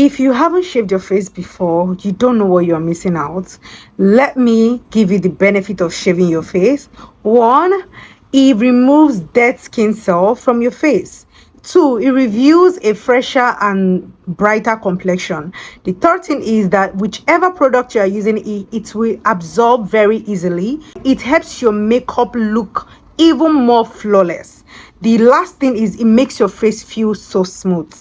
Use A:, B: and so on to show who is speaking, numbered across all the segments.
A: If you haven't shaved your face before, you don't know what you're missing out. Let me give you the benefit of shaving your face. One, it removes dead skin cell from your face. Two, it reveals a fresher and brighter complexion. The third thing is that whichever product you are using, it will absorb very easily. It helps your makeup look even more flawless. The last thing is it makes your face feel so smooth.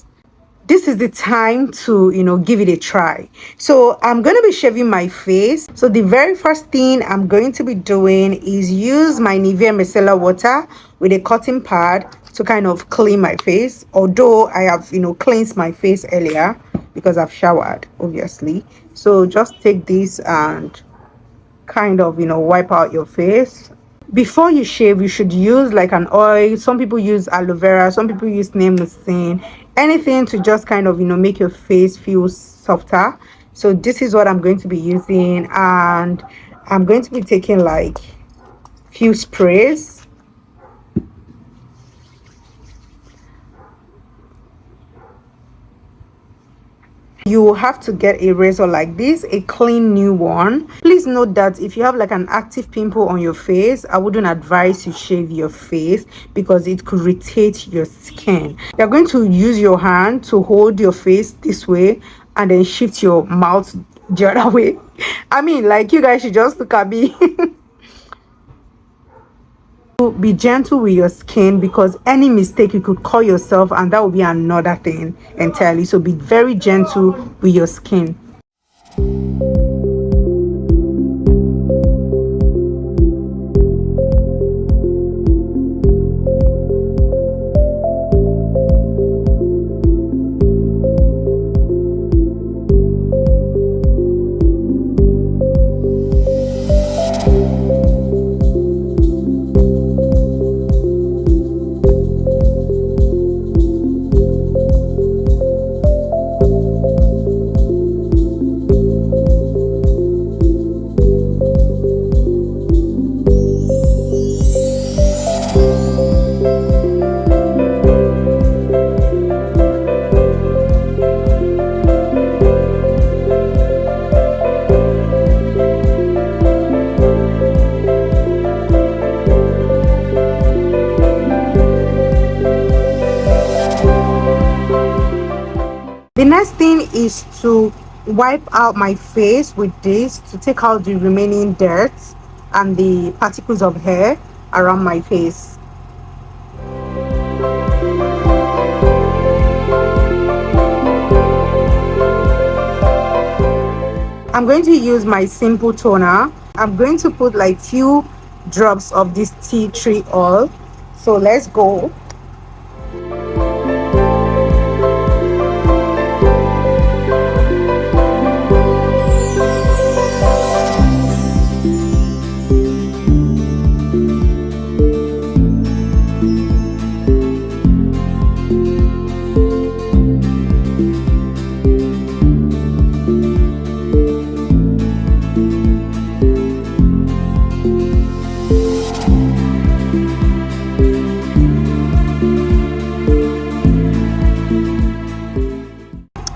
A: This is the time to give it a try. So I'm going to be shaving my face. So the very first thing I'm going to be doing is use my Nivea micellar water with a cotton pad to kind of clean my face, although I have cleansed my face earlier because I've showered, obviously. So just take this and kind of wipe out your face. Before you shave, you should use like an oil. Some people use aloe vera, some people use neem mousse, anything to just kind of make your face feel softer. So this is what I'm going to be using, and I'm going to be taking like few sprays. You will have to get a razor like this, a clean new one. Please note that if you have like an active pimple on your face, I wouldn't advise you shave your face because it could irritate your skin. You're going to use your hand to hold your face this way and then shift your mouth the other way. I mean, like, you guys should just look at me. Be gentle with your skin because any mistake you could call yourself, and that will be another thing entirely. So be very gentle with your skin. The next thing is to wipe out my face with this to take out the remaining dirt and the particles of hair around my face. I'm going to use my simple toner. I'm going to put like few drops of this tea tree oil. So let's go.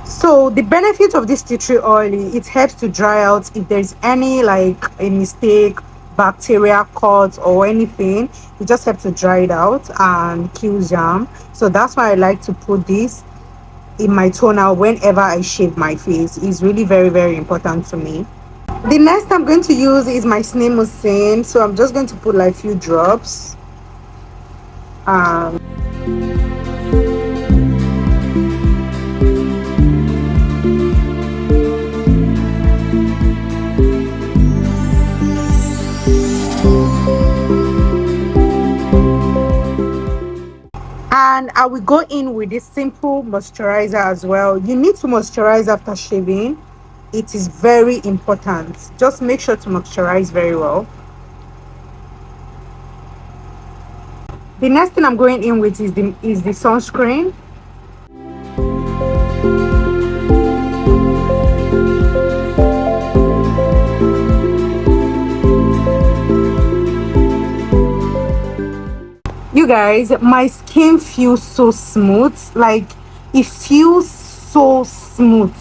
A: So the benefit of this tea tree oil, it helps to dry out if there's any like a mistake, bacteria cuts or anything. You just have to dry it out and kill germ. So that's why I like to put this in my toner whenever I shave my face. It's really very, very important to me. The next I'm going to use is my snail mucin. So I'm just going to put like few drops. And I will go in with this simple moisturizer as well. You need to moisturize after shaving. It is very important. Just make sure to moisturize very well. The next thing I'm going in with is the sunscreen. You guys, my skin feels so smooth, like it feels so smooth.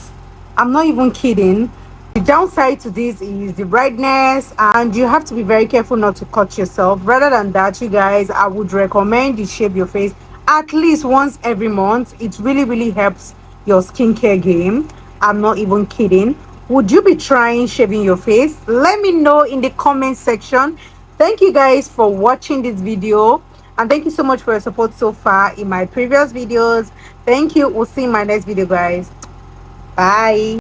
A: I'm not even kidding. The downside to this is the brightness, and you have to be very careful not to cut yourself. Rather than that, you guys, I would recommend you shave your face at least once every month. It really helps your skincare game. I'm not even kidding. Would you be trying shaving your face? Let me know in the comment section. Thank you guys for watching this video, and thank you so much for your support so far in my previous videos. Thank you. We'll see you in my next video, guys. Bye.